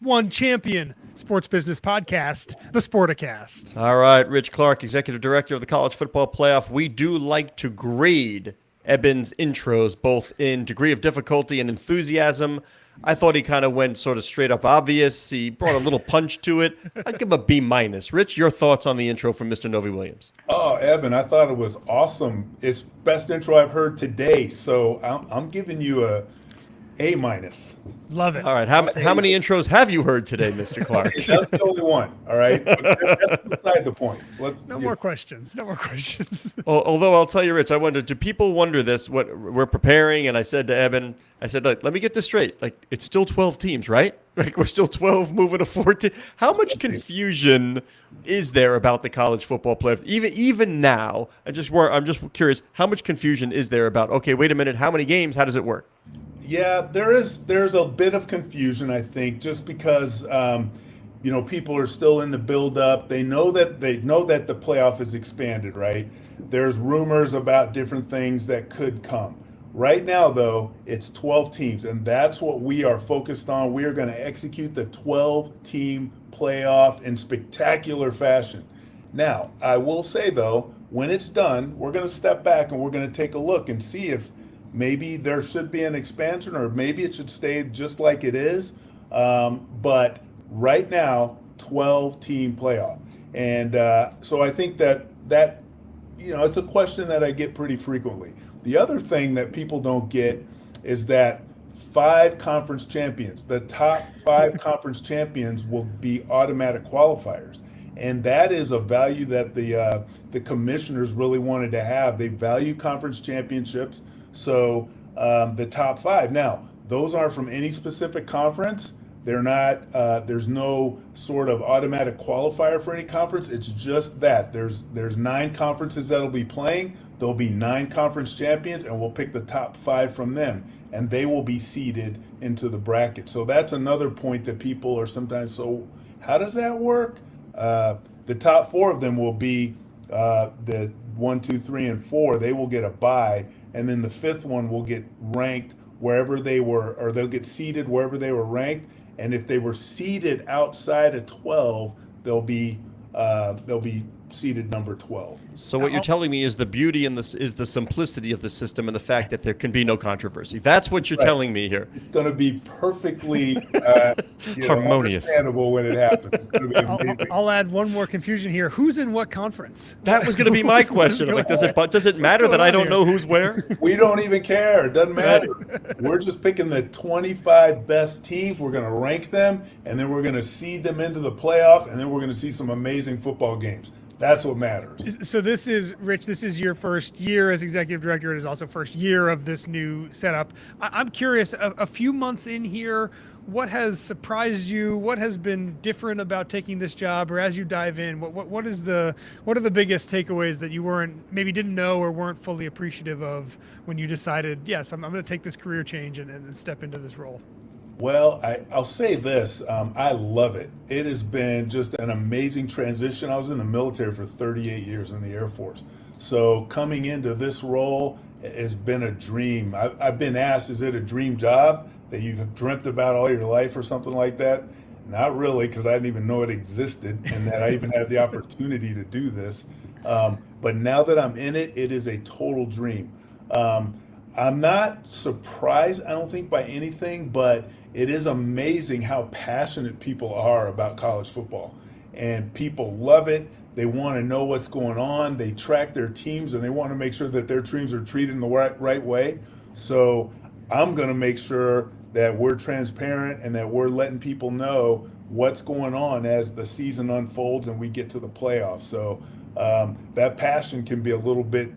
One champion sports business podcast, the Sporticast. All right, Rich Clark, Executive Director of the College Football Playoff. We do like to grade Eben's intros, both in degree of difficulty and enthusiasm. I thought he kind of went sort of straight up obvious. He brought a little punch to it. I'd give him a B minus. Rich, your thoughts on the intro from Mr. Novi Williams? Oh, Eben, I thought it was awesome. It's best intro I've heard today. So I'm giving you A minus. Love it. All right, how many intros have you heard today, Mr. Clark? That's the only one. All right. That's beside the point. No more questions. No more questions. Although I'll tell you, Rich, I wonder, do people wonder this? What we're preparing, and I said to Eben, let me get this straight. Like, it's still 12 teams, right? Like, we're still 12 moving to 14. How much confusion is there about the college football playoff? Even now, I'm just curious, how much confusion is there about, okay, wait a minute, how many games? How does it work? Yeah, there's a bit of confusion, I think, just because people are still in the build-up. They know that the playoff is expanded, right? There's rumors about different things that could come. Right now, though, it's 12 teams, and that's what we are focused on. We are going to execute the 12-team playoff in spectacular fashion. Now, I will say, though, when it's done, we're going to step back and we're going to take a look and see if maybe there should be an expansion or maybe it should stay just like it is. But right now, 12-team playoff. And so I think that it's a question that I get pretty frequently. The other thing that people don't get is that 5 conference champions, the top 5 conference champions will be automatic qualifiers. And that is a value that the commissioners really wanted to have. They value conference championships. So the top 5. Now, those aren't from any specific conference. They're not. There's no sort of automatic qualifier for any conference. It's just that there's 9 conferences that'll be playing. There'll be 9 conference champions, and we'll pick the top 5 from them, and they will be seeded into the bracket. So that's another point that people are sometimes. So how does that work? The top 4 of them will be the 1, 2, 3, and 4. They will get a bye. And then the 5th one will get ranked wherever they were, or they'll get seeded wherever they were ranked. And if they were seeded outside of 12, they'll be seeded number 12. So what you're telling me is the beauty in this is the simplicity of the system and the fact that there can be no controversy. That's what you're telling me here. It's going to be perfectly harmonious, understandable when it happens. It's going to be amazing. I'll add one more confusion here. Who's in what conference? That was going to be my question. Like, does it matter that I don't know who's where? We don't even care. It doesn't matter. We're just picking the 25 best teams. We're going to rank them, and then we're going to seed them into the playoff, and then we're going to see some amazing football games. That's what matters. So this is, Rich, this is your first year as executive director. It is also first year of this new setup. I'm curious, a few months in here, what has surprised you? What has been different about taking this job? Or as you dive in, what are the biggest takeaways that you maybe didn't know or weren't fully appreciative of when you decided, yes, I'm going to take this career change and step into this role? Well, I'll say this. I love it. It has been just an amazing transition. I was in the military for 38 years in the Air Force. So coming into this role has been a dream. I've been asked, is it a dream job that you've dreamt about all your life or something like that? Not really, because I didn't even know it existed and that I even had the opportunity to do this. But now that I'm in it, it is a total dream. I'm not surprised, I don't think, by anything, but it is amazing how passionate people are about college football. And people love it. They want to know what's going on. They track their teams, and they want to make sure that their teams are treated in the right way. So I'm going to make sure that we're transparent and that we're letting people know what's going on as the season unfolds and we get to the playoffs. So that passion can be a little bit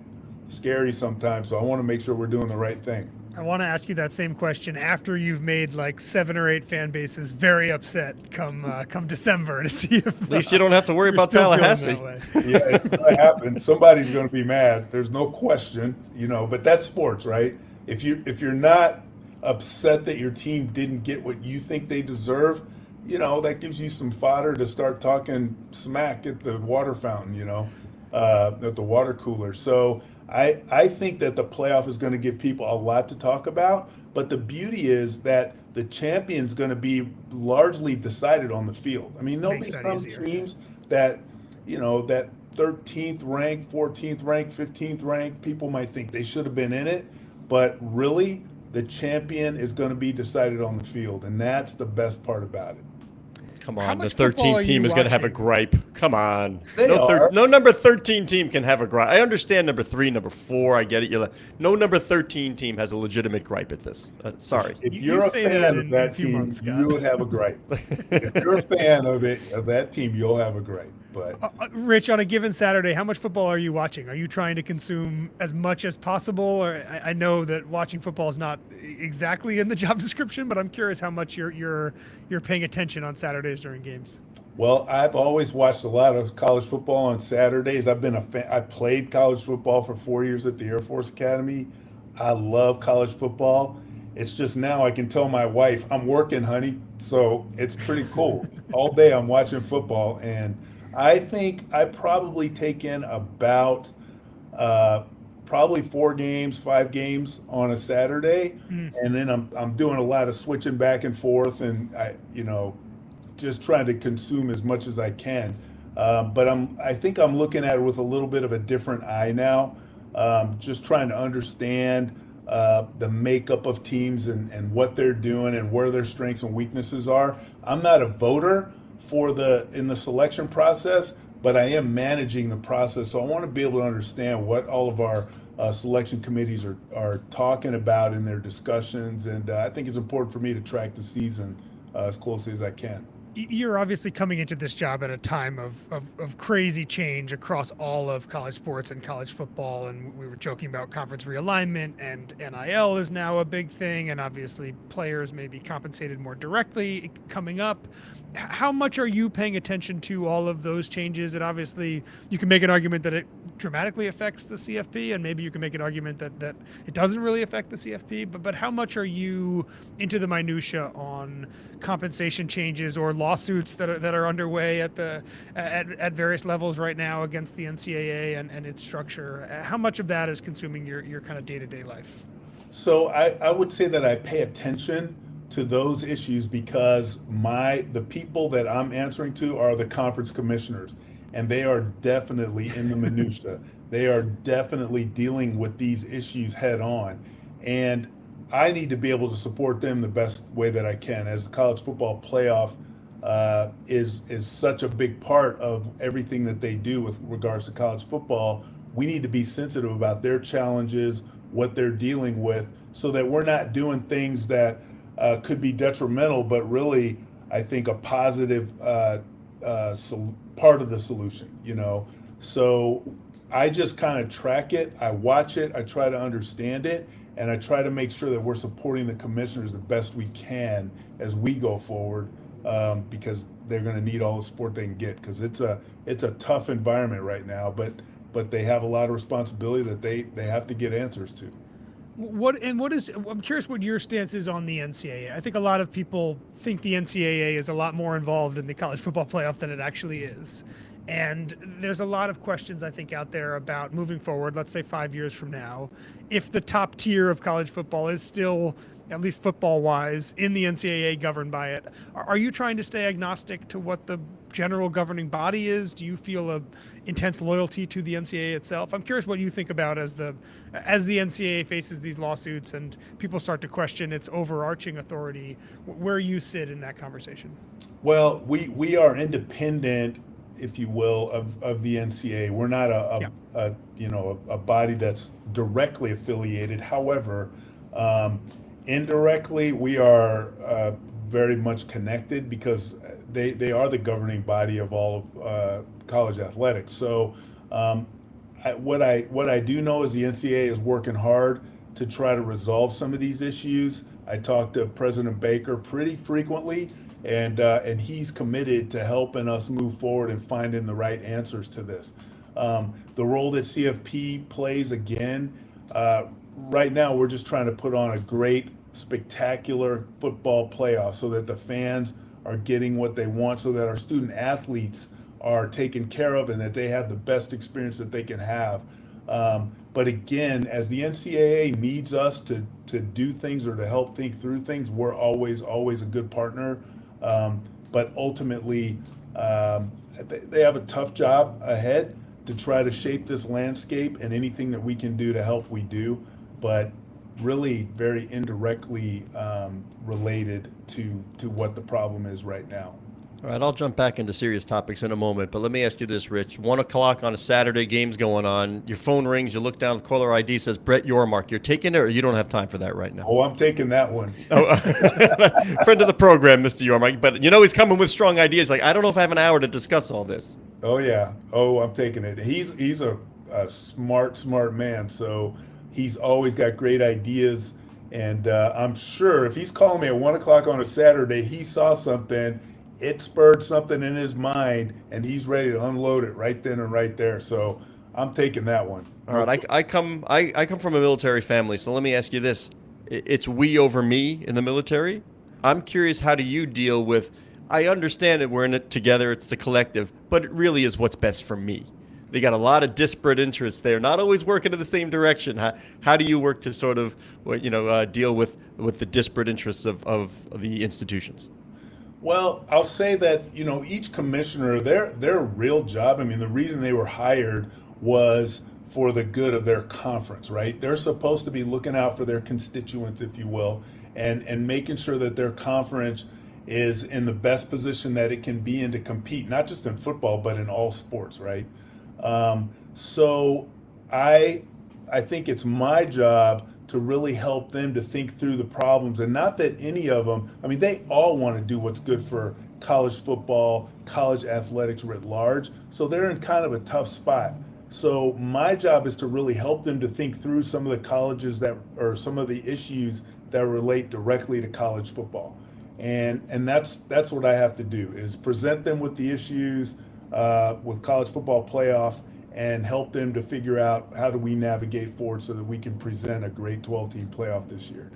scary sometimes. So I want to make sure we're doing the right thing. I want to ask you that same question after you've made like 7 or 8 fan bases very upset come December to see if at least you don't have to worry about Tallahassee. Yeah, it's going to happen. Somebody's going to be mad. There's no question, but that's sports, right? If you're not upset that your team didn't get what you think they deserve, that gives you some fodder to start talking smack at the water fountain, at the water cooler. So I think that the playoff is going to give people a lot to talk about, but the beauty is that the champion's going to be largely decided on the field. I mean, there'll be Makes that some easier. teams that, that 13th ranked, 14th ranked, 15th ranked, people might think they should have been in it, but really the champion is going to be decided on the field, and that's the best part about it. Come How on, the much football are 13th team you is going to have a watching? gripe. Come on. They are. No number 13 team can have a gripe. I understand number 3, number 4. I get it. No number 13 team has a legitimate gripe at this. Sorry. If You you're a say that fan in of a that few team, months, Scott. you would have a gripe. If you're a fan of that team, you'll have a gripe. But Rich, on a given Saturday, how much football are you watching? Are you trying to consume as much as possible? Or I know that watching football is not exactly in the job description, but I'm curious how much you're paying attention on Saturdays during games. well, I've always watched a lot of college football on Saturdays. I've been a fan. I played college football for 4 years at the Air Force Academy. I love college football. It's just now I can tell my wife, I'm working, honey. So it's pretty cool. All day I'm watching football. And I think I probably take in about probably 4 games, 5 games on a Saturday. And then I'm doing a lot of switching back and forth, and just trying to consume as much as I can. But I think I'm looking at it with a little bit of a different eye now. Just trying to understand the makeup of teams and what they're doing and where their strengths and weaknesses are. I'm not a voter in the selection process, but I am managing the process. So I want to be able to understand what all of our selection committees are talking about in their discussions. And I think it's important for me to track the season as closely as I can. You're obviously coming into this job at a time of crazy change across all of college sports and college football. And we were joking about conference realignment, and NIL is now a big thing. And obviously players may be compensated more directly coming up. How much are you paying attention to all of those changes? And obviously you can make an argument that it dramatically affects the CFP, and maybe you can make an argument that it doesn't really affect the CFP, but how much are you into the minutia on compensation changes or lawsuits that are underway at various levels right now against the NCAA and its structure? How much of that is consuming your kind of day-to-day life? So I would say that I pay attention to those issues because the people that I'm answering to are the conference commissioners, and they are definitely in the minutia. They are definitely dealing with these issues head on, and I need to be able to support them the best way that I can. As the college football playoff is such a big part of everything that they do with regards to college football, we need to be sensitive about their challenges, what they're dealing with, so that we're not doing things that could be detrimental, but really, I think, a positive part of the solution, So I just kind of track it, I watch it, I try to understand it, and I try to make sure that we're supporting the commissioners the best we can as we go forward, because they're going to need all the support they can get, because it's a tough environment right now, but they have a lot of responsibility that they have to get answers to. I'm curious what your stance is on the NCAA. I think a lot of people think the NCAA is a lot more involved in the college football playoff than it actually is. And there's a lot of questions, I think, out there about moving forward, let's say 5 years from now, if the top tier of college football is still, at least football-wise, in the NCAA governed by it. Are you trying to stay agnostic to what the general governing body is? Do you feel a intense loyalty to the NCAA itself? I'm curious what you think about as the NCAA faces these lawsuits and people start to question its overarching authority, where you sit in that conversation. Well, we are independent, if you will, of the NCAA. We're not a body that's directly affiliated. However, indirectly, we are very much connected because they are the governing body of all of college athletics. So what I do know is the NCAA is working hard to try to resolve some of these issues. I talk to President Baker pretty frequently, and he's committed to helping us move forward and finding the right answers to this. The role that CFP plays, again, right now we're just trying to put on a great, spectacular football playoff so that the fans are getting what they want, so that our student athletes are taken care of and that they have the best experience that they can have. But again, as the NCAA needs us to do things or to help think through things, we're always a good partner. But ultimately, they have a tough job ahead to try to shape this landscape, and anything that we can do to help, we do. But really, very indirectly related to what the problem is right now. All right, I'll jump back into serious topics in a moment, but let me ask you this, Rich. 1 o'clock on a Saturday, game's going on. Your phone rings. You look down, the caller ID says Brett Yormark. You're taking it, or you don't have time for that right now? Oh, I'm taking that one. Oh, friend of the program, Mr. Yormark. But he's coming with strong ideas. Like, I don't know if I have an hour to discuss all this. Oh yeah. Oh, I'm taking it. He's a smart man. So he's always got great ideas, and I'm sure if he's calling me at 1 o'clock on a Saturday, he saw something. It spurred something in his mind, and he's ready to unload it right then and right there. So I'm taking that one. All right, I come from a military family, so let me ask you this: it's we over me in the military. I'm curious, how do you deal with? I understand that we're in it together; it's the collective, but it really is what's best for me. They got a lot of disparate interests there, not always working in the same direction. How do you work to sort of deal with the disparate interests of the institutions? Well, I'll say that, each commissioner, their real job, I mean, the reason they were hired was for the good of their conference, right? They're supposed to be looking out for their constituents, if you will, and making sure that their conference is in the best position that it can be in to compete, not just in football, but in all sports, right? So I think it's my job to really help them to think through the problems, and not that any of them, I mean, they all want to do what's good for college football, college athletics writ large, so they're in kind of a tough spot. So my job is to really help them to think through some of the colleges or some of the issues that relate directly to college football. And that's what I have to do, is present them with the issues with college football playoff, and help them to figure out how do we navigate forward so that we can present a great 12-team playoff this year.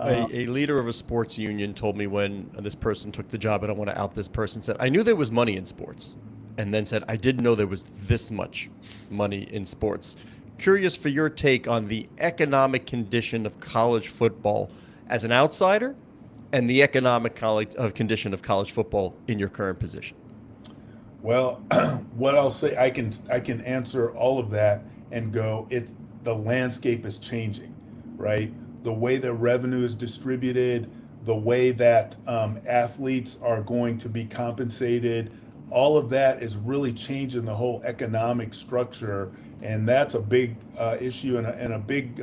A leader of a sports union told me when this person took the job, I don't want to out this person, said, I knew there was money in sports, and then said, I didn't know there was this much money in sports. Curious for your take on the economic condition of college football as an outsider, and the economic condition of college football in your current position. Well, what I'll say, I can answer all of that and go, the landscape is changing, right? The way that revenue is distributed, the way that athletes are going to be compensated, all of that is really changing the whole economic structure, and that's a big issue and a big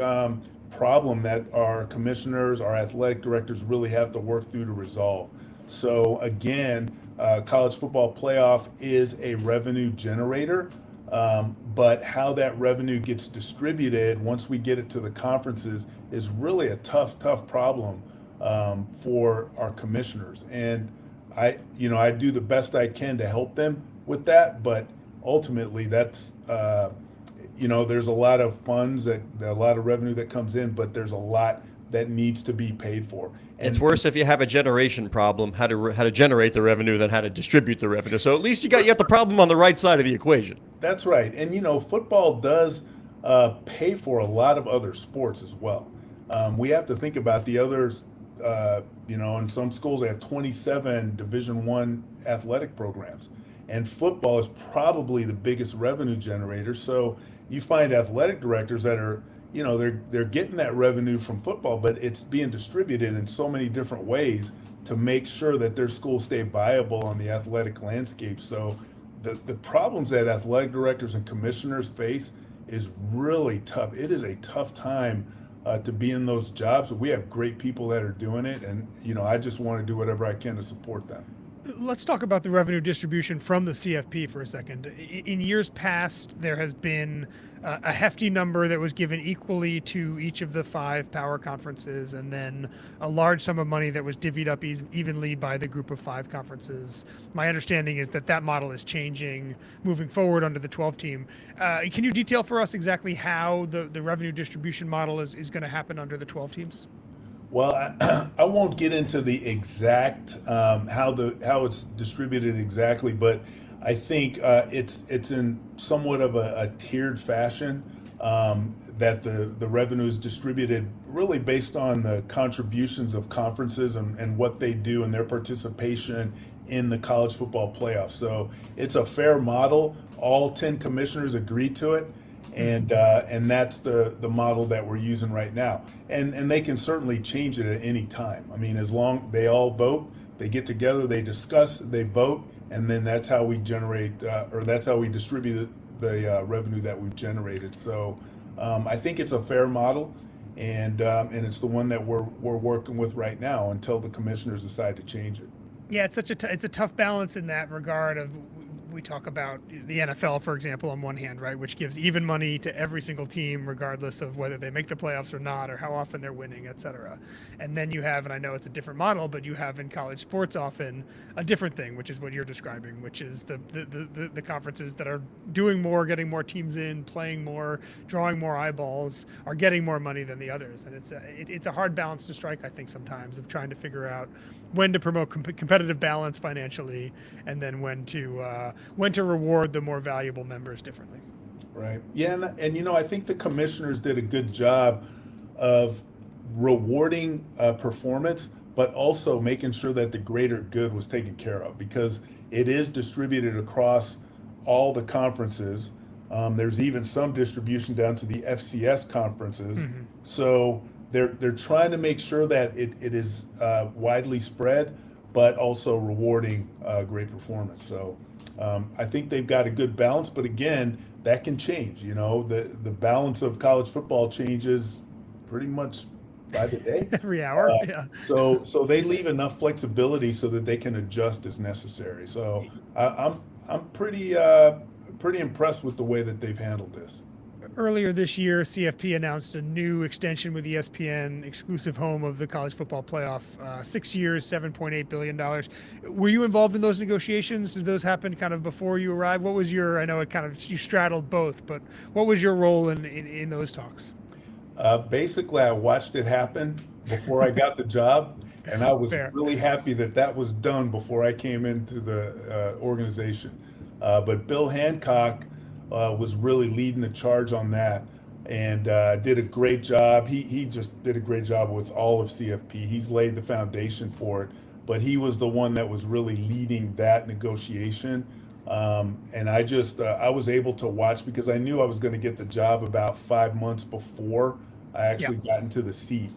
problem that our commissioners, our athletic directors really have to work through to resolve. So again, college football playoff is a revenue generator, but how that revenue gets distributed once we get it to the conferences is really a tough problem for our commissioners. And I do the best I can to help them with that, but ultimately that's there's a lot of funds a lot of revenue that comes in, but there's a lot that needs to be paid for. And it's worse if you have a generation problem, how to generate the revenue than how to distribute the revenue. So at least you got the problem on the right side of the equation. That's right. And football does pay for a lot of other sports as well. We have to think about the others. In some schools they have 27 Division I athletic programs, and football is probably the biggest revenue generator. So you find athletic directors that are they're getting that revenue from football, but it's being distributed in so many different ways to make sure that their schools stay viable on the athletic landscape. So the problems that athletic directors and commissioners face is really tough. It is a tough time to be in those jobs. We have great people that are doing it, and I just want to do whatever I can to support them. Let's talk about the revenue distribution from the CFP for a second. In years past, there has been a hefty number that was given equally to each of the 5 power conferences, and then a large sum of money that was divvied up evenly by the group of 5 conferences. My understanding is that model is changing moving forward under the 12 team. Can you detail for us exactly how the revenue distribution model is going to happen under the 12 teams? Well, I won't get into the exact how it's distributed exactly, but I think it's in somewhat of a tiered fashion. that the revenue is distributed really based on the contributions of conferences and what they do and their participation in the college football playoff. So it's a fair model. All 10 commissioners agreed to it. And that's the model that we're using right now. And they can certainly change it at any time. I mean, as long they all vote, they get together, they discuss, they vote, and then that's how we generate, or that's how we distribute the revenue that we've generated. So I think it's a fair model, and it's the one that we're working with right now until the commissioners decide to change it. Yeah, it's it's a tough balance in that regard. Of we talk about the NFL, for example, on one hand, right, which gives even money to every single team, regardless of whether they make the playoffs or not, or how often they're winning, et cetera. And then you have, and I know it's a different model, but you have in college sports often a different thing, which is what you're describing, which is the conferences that are doing more, getting more teams in, playing more, drawing more eyeballs, are getting more money than the others. And it's a hard balance to strike, I think, sometimes, of trying to figure out when to promote competitive balance financially, and then when to reward the more valuable members differently. Right. Yeah, and I think the commissioners did a good job of rewarding performance, but also making sure that the greater good was taken care of, because it is distributed across all the conferences. There's even some distribution down to the FCS conferences. Mm-hmm. So they're trying to make sure that it is widely spread, but also rewarding great performance. So I think they've got a good balance, but again, that can change. The balance of college football changes pretty much by the day, every hour. Yeah. So they leave enough flexibility so that they can adjust as necessary. So I'm pretty impressed with the way that they've handled this. Earlier this year, CFP announced a new extension with ESPN, exclusive home of the college football playoff, 6 years, $7.8 billion. Were you involved in those negotiations? Did those happen kind of before you arrived? What was I know you straddled both, but what was your role in those talks? Basically, I watched it happen before I got the job, and I was really happy that was done before I came into the organization. But Bill Hancock was really leading the charge on that, and did a great job. He just did a great job with all of CFP. He's laid the foundation for it, but he was the one that was really leading that negotiation. And I was able to watch because I knew I was going to get the job about 5 months before I actually got into the seat.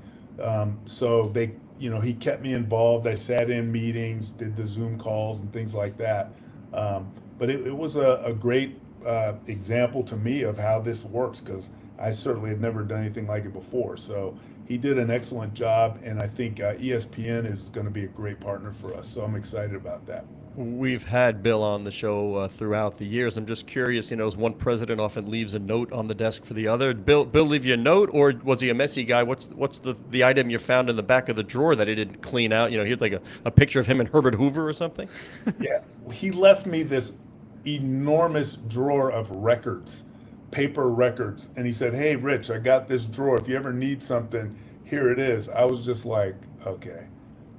So he kept me involved. I sat in meetings, did the Zoom calls and things like that. But it was a great example to me of how this works, because I certainly had never done anything like it before. So he did an excellent job, and I think ESPN is going to be a great partner for us. So I'm excited about that. We've had Bill on the show throughout the years. I'm just curious, as one president often leaves a note on the desk for the other. Bill leave you a note, or was he a messy guy? What's the item you found in the back of the drawer that he didn't clean out? Here's like a picture of him and Herbert Hoover or something? Yeah, he left me this enormous drawer of records, paper records, and he said, "Hey, Rich, I got this drawer. If you ever need something, here it is." I was just like, okay,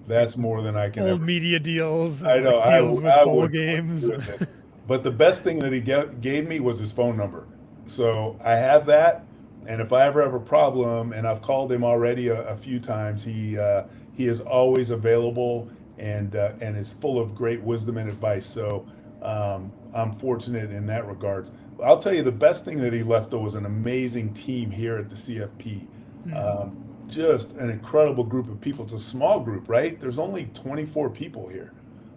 that's more than I can old ever. Media deals. I know. Deals with bowl games. But the best thing that he gave me was his phone number. So I have that, and if I ever have a problem, and I've called him already a few times, he is always available and is full of great wisdom and advice. So I'm fortunate in that regards. I'll tell you, the best thing that he left, though, was an amazing team here at the CFP. Just an incredible group of people. It's a small group, right? There's only 24 people here,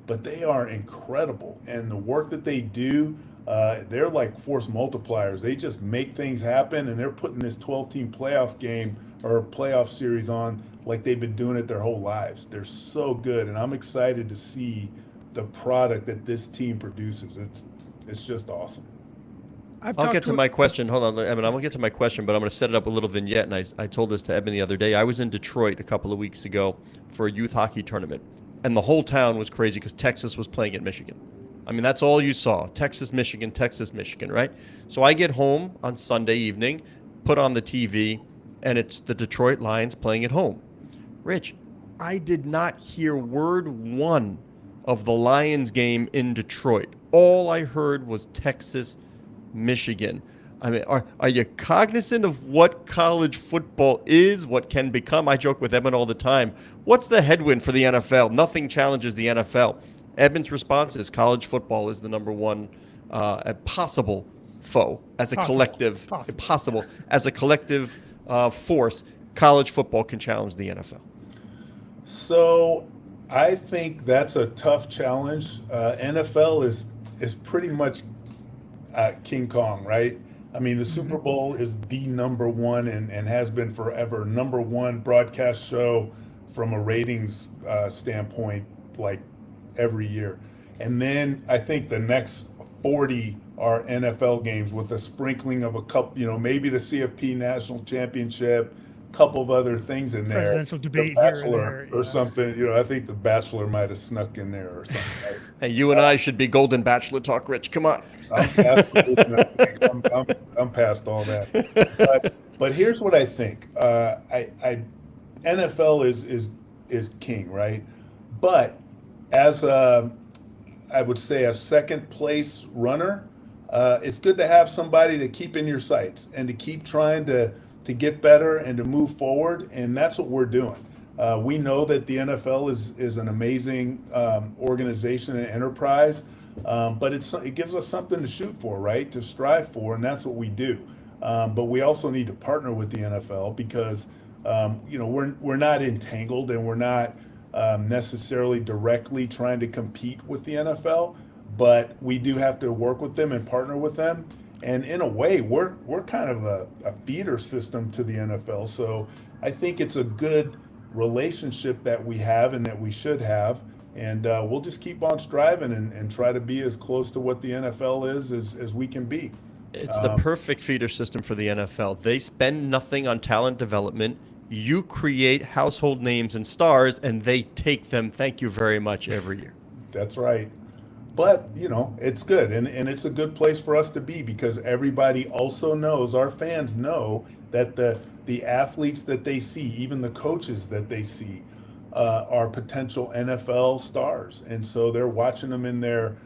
but they are incredible. And the work that they do, they're like force multipliers. They just make things happen, and they're putting this 12-team playoff game or playoff series on like they've been doing it their whole lives. They're so good, and I'm excited to see the product that this team produces. It's just awesome. I'll get to my question. Hold on, Eben. I'll get to my question, but I'm going to set it up a little vignette. And I told this to Eben the other day. I was in Detroit a couple of weeks ago for a youth hockey tournament, and the whole town was crazy because Texas was playing at Michigan. I mean, that's all you saw. Texas, Michigan, right? So I get home on Sunday evening, put on the TV, and it's the Detroit Lions playing at home. Rich, I did not hear word one of the Lions game in Detroit. All I heard was Texas, Michigan. I mean, are you cognizant of what college football is, what can become? I joke with Eben all the time. What's the headwind for the NFL? Nothing challenges the NFL. Eben's response is college football is the number one possible foe as a collective. Possible as a collective force. College football can challenge the NFL. So I think that's a tough challenge. NFL is pretty much King Kong, right? I mean, the Super Bowl is the number one and has been forever number one broadcast show from a ratings standpoint, like every year. And then I think the next 40 are NFL games with a sprinkling of a couple, maybe the CFP National Championship, couple of other things in there. Presidential debate the Bachelor here and there, or something. I think the Bachelor might have snuck in there or something. Right? Hey, you and I should be Golden Bachelor talk, Rich. Come on. I'm past all that. But here's what I think. NFL is king, right? But as I would say a second place runner, it's good to have somebody to keep in your sights and to keep trying to get better and to move forward, and that's what we're doing. We know that the NFL is an amazing organization and enterprise, but it gives us something to shoot for, right? To strive for, and that's what we do. But we also need to partner with the NFL because we're not entangled and we're not necessarily directly trying to compete with the NFL, but we do have to work with them and partner with them. And in a way, we're kind of a feeder system to the NFL. So I think it's a good relationship that we have and that we should have. And we'll just keep on striving and try to be as close to what the NFL is as we can be. It's the perfect feeder system for the NFL. They spend nothing on talent development. You create household names and stars, and they take them, thank you very much, every year. That's right. But, it's good. And it's a good place for us to be because everybody also knows, our fans know that the athletes that they see, even the coaches that they see, are potential NFL stars. And so they're watching them in their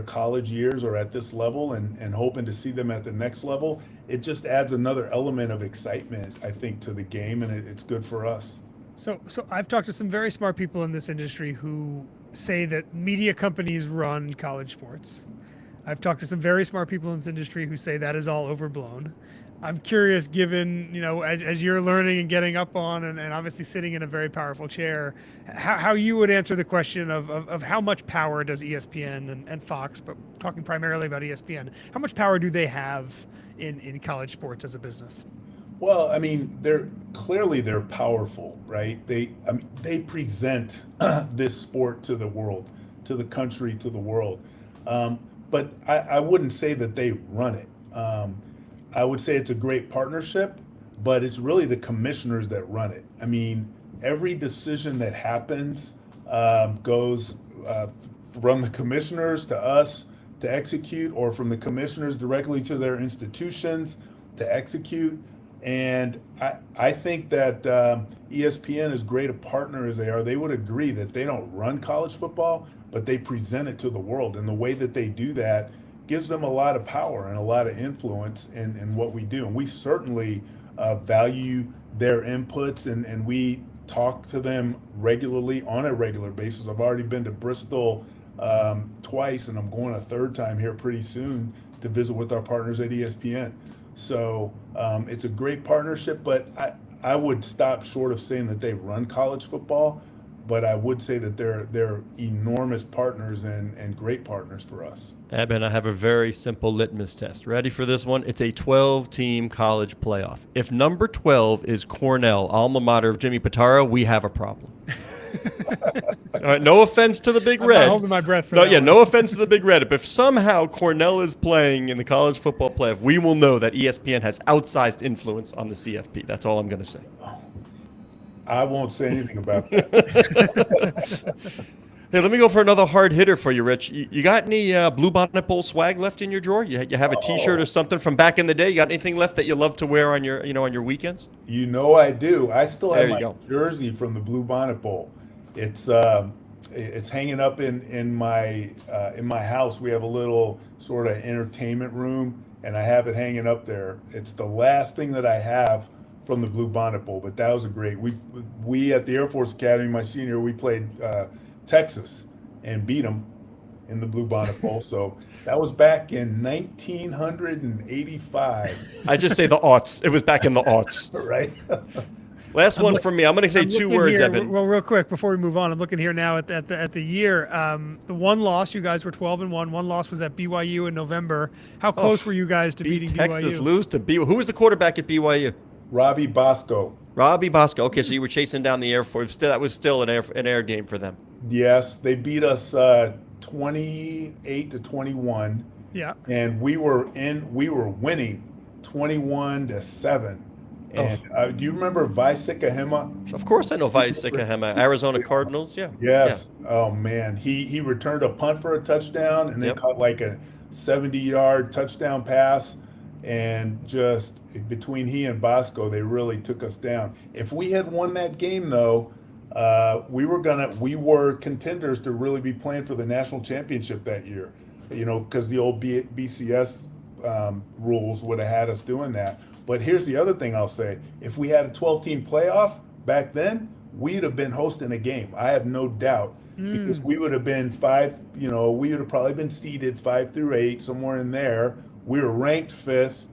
college years or at this level and hoping to see them at the next level. It just adds another element of excitement, I think, to the game, and it's good for us. So I've talked to some very smart people in this industry who say that media companies run college sports. I've talked to some very smart people in this industry who say that is all overblown. I'm curious, given, as you're learning and getting up on and obviously sitting in a very powerful chair, how you would answer the question of how much power does ESPN and Fox, but talking primarily about ESPN, how much power do they have in college sports as a business? Well, I mean, they're powerful, right? They present this sport to the world, to the country, to the world. But I wouldn't say that they run it. I would say it's a great partnership, but it's really the commissioners that run it. I mean, every decision that happens goes from the commissioners to us to execute, or from the commissioners directly to their institutions to execute. And I think that ESPN, as great a partner as they are, they would agree that they don't run college football, but they present it to the world. And the way that they do that gives them a lot of power and a lot of influence in what we do. And we certainly value their inputs, and we talk to them regularly on a regular basis. I've already been to Bristol twice, and I'm going a third time here pretty soon to visit with our partners at ESPN. So it's a great partnership, but I would stop short of saying that they run college football, but I would say that they're enormous partners and great partners for us. Eben, I have a very simple litmus test. Ready for this one? It's a 12-team college playoff. If number 12 is Cornell, alma mater of Jimmy Pitaro, we have a problem. All right, no offense to the Big Red. I'm not holding my breath for that one. No offense to the Big Red. But if somehow Cornell is playing in the college football playoff, we will know that ESPN has outsized influence on the CFP. That's all I'm going to say. I won't say anything about that. Hey, let me go for another hard hitter for you, Rich. You got any Bluebonnet Bowl swag left in your drawer? You have a T-shirt or something from back in the day? You got anything left that you love to wear on your on your weekends? I do. I still have There you my go. jersey from the Bluebonnet Bowl. It's it's hanging up in my house. We have a little sort of entertainment room, and I have it hanging up there. It's the last thing that I have from the Blue Bonnet Bowl, but that was a great. We at the Air Force Academy, my senior, we played Texas and beat them in the Blue Bonnet Bowl. So that was back in 1985. I just say the aughts. It was back in the aughts. Right. Last one from me. I'm going to say I'm two looking words, here, Eben. Well, real quick before we move on, I'm looking here now at the year. The one loss, you guys were 12-1. One loss was at BYU in November. How close were you guys to beating Texas BYU? lose to BYU. Who was the quarterback at BYU? Robbie Bosco. Robbie Bosco. Okay, so you were chasing down the Air Force. That was still an air game for them. Yes, they beat us 28-21. Yeah. And we were winning 21-7. And do you remember Vaisika Hema? Of course I know Vaisika Hema. Arizona Cardinals, yeah. Yes. Yeah. Oh man, he returned a punt for a touchdown and then caught like a 70-yard touchdown pass, and just between he and Bosco, they really took us down. If we had won that game though, we were contenders to really be playing for the national championship that year. You know, because the old BCS rules would have had us doing that. But here's the other thing I'll say. If we had a 12-team playoff back then, we'd have been hosting a game. I have no doubt. Because we would have been we would have probably been seeded 5 through 8, somewhere in there. We were ranked 5th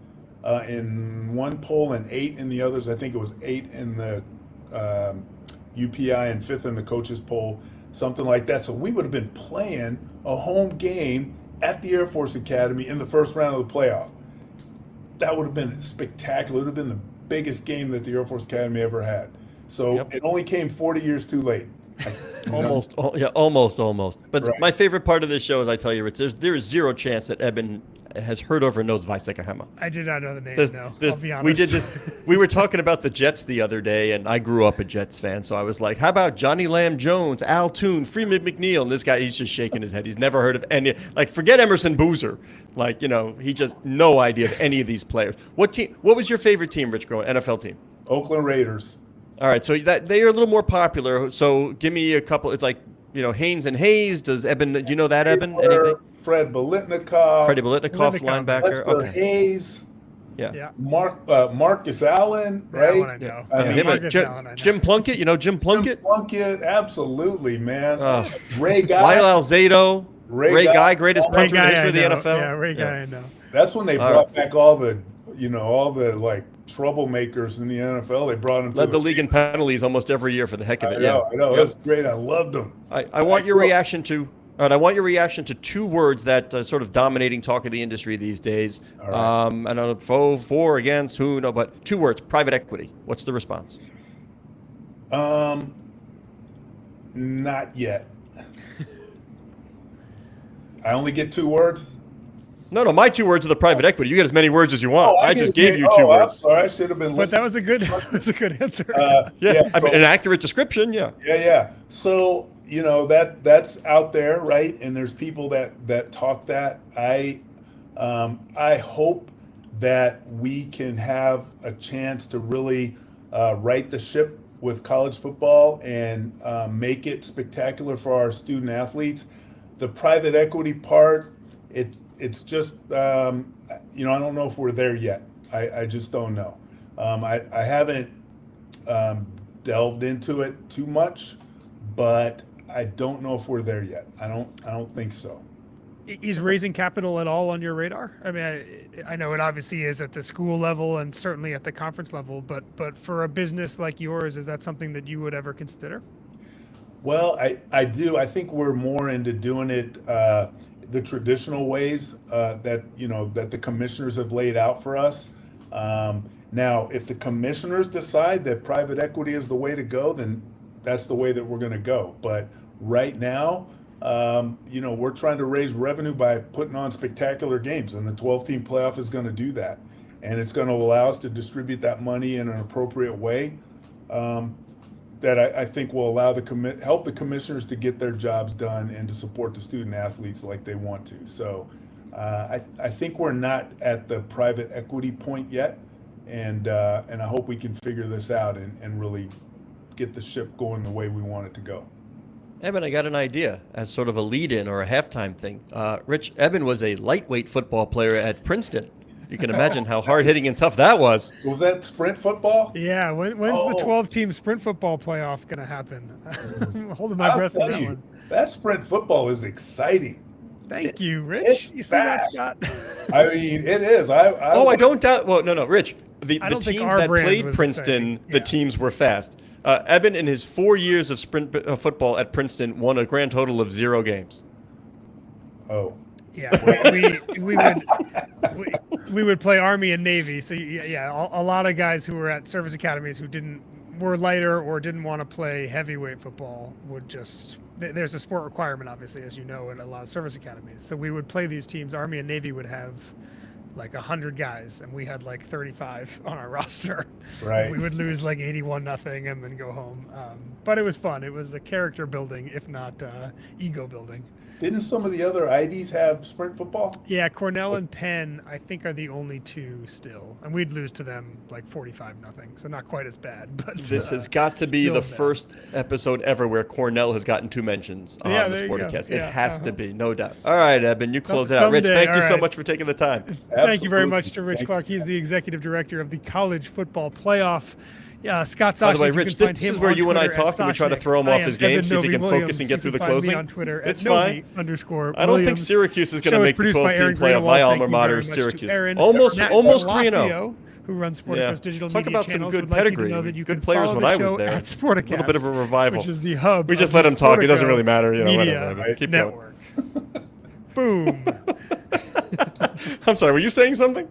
in one poll and 8 in the others. I think it was 8 in the UPI and 5th in the coaches poll, something like that. So we would have been playing a home game at the Air Force Academy in the first round of the playoff. That would have been spectacular. It would have been the biggest game that the Air Force Academy ever had. So it only came 40 years too late. Almost. But Right. my favorite part of this show is I tell you, Rich, there is zero chance that Eben has heard over and knows Vaisika Hema. I did not know the name. No, There's- I'll be honest. we did this. We were talking about the Jets the other day, and I grew up a Jets fan, so I was like, "How about Johnny Lamb Jones, Al Toon, Freeman McNeil?" And this guy, he's just shaking his head. He's never heard of any. Like, forget Emerson Boozer. Like, he just no idea of any of these players. What was your favorite team, Rich, growing NFL team? Oakland Raiders. All right, so that they are a little more popular. So give me a couple. It's like Haynes and Hayes. Does Eben? Do you know that Eben? Anything? Fred Biletnikoff. Freddie Biletnikoff, linebacker. Lester Okay. Hayes. Yeah. Yeah. Marcus Allen, That one I right? know. I mean, Marcus Allen, I know. Jim Plunkett. You know Jim Plunkett? Jim Plunkett, absolutely, man. Oh. Ray Guy. Lyle Alzado. Ray Guy, greatest Ray punter in the Guy, history I of the know. NFL. Yeah, Ray Guy, I know. That's when they All brought back all the like troublemakers in the NFL. They brought them. Led the league in penalties almost every year for the heck of it. I know. Yep. That's great. I loved them. I want your reaction to. All right, I want your reaction to two words that sort of dominating talk of the industry these days. All right. I don't know, for, against, who, no, but 2 words: private equity. What's the response? Not yet. I only get 2 words. No, my 2 words are the private equity. You get as many words as you want. I just gave you 2 I'm words. sorry, I should have been But listening. that was a good answer. Yeah, I mean, an accurate description. Yeah. Yeah. So that's out there, right? And there's people that talk that. I hope that we can have a chance to really right the ship with college football and make it spectacular for our student athletes. The private equity part, it's just I don't know if we're there yet. I just don't know. I haven't delved into it too much, but I don't know if we're there yet. I don't think so. Is raising capital at all on your radar? I mean, I know it obviously is at the school level and certainly at the conference level, but for a business like yours, is that something that you would ever consider? Well, I do. I think we're more into doing it the traditional ways that the commissioners have laid out for us. Now, if the commissioners decide that private equity is the way to go, then that's the way that we're going to go. But right now, we're trying to raise revenue by putting on spectacular games, and the 12-team playoff is going to do that. And it's going to allow us to distribute that money in an appropriate way that I think will allow help the commissioners to get their jobs done and to support the student athletes like they want to. So I think we're not at the private equity point yet, and I hope we can figure this out and really get the ship going the way we want it to go. Eben, I got an idea as sort of a lead-in or a halftime thing. Rich, Eben was a lightweight football player at Princeton. You can imagine how hard-hitting and tough that was. Was that sprint football? Yeah, when's the 12-team sprint football playoff going to happen? I'm holding my I'll breath for tell that you, one. that sprint football is exciting. Thank you, Rich. It's You see that, fast. Scott? I mean, it is. I don't doubt. Well, no, Rich. The I don't think teams our that brand played was Princeton, exciting. the Yeah. teams were fast. Eben, in his 4 years of sprint football at Princeton, won a grand total of 0 games. Oh, Yeah, we would play Army and Navy. So yeah, a lot of guys who were at service academies who were lighter or didn't want to play heavyweight football would just. There's a sport requirement, obviously, as you know, at a lot of service academies. So we would play these teams. Army and Navy would have like 100 guys, and we had like 35 on our roster. right. We would lose like 81-0 and then go home. But it was fun. It was the character building, if not ego building. Didn't some of the other IDs have sprint football? Yeah, Cornell and Penn, I think, are the only two still, and we'd lose to them like 45-0, so not quite as bad. But This has got to be still the bad. first episode ever where Cornell has gotten 2 mentions on Yeah, the there you go. Sporticast. It Yeah, has to uh-huh. be, no doubt. All right, Eben, you close it out. Rich, someday, thank you all so right. much for taking the time. Thank you very Absolutely. much to Rich Thank Clark. He's the executive director of the College Football Playoff. Yeah, Scott By Sashi. the way, you Rich, can find this him is where on you and I Twitter at talk and we try to Sashnik. throw him I off am his game, Evan see if he can Novi focus and get Williams. through the You can find me closing. on Twitter It's at fine. Novi_Williams. I don't think Syracuse is going to Show make the produced by 12-team Aaron playoff. Greenwald. My Thank alma you very mater, much to Syracuse. Aaron. Almost Matt 3-0. Palacio, who runs Sportico's Yeah. digital Talk media about some channels, good would like you to pedigree. know that you Good can players follow when the I was show there. at Sporticast, A little bit of a revival. which is the hub. We just of let the him talk. It doesn't Sportico really matter. You know, Media whatever. Keep going. Network. Boom. I'm sorry, were you saying something?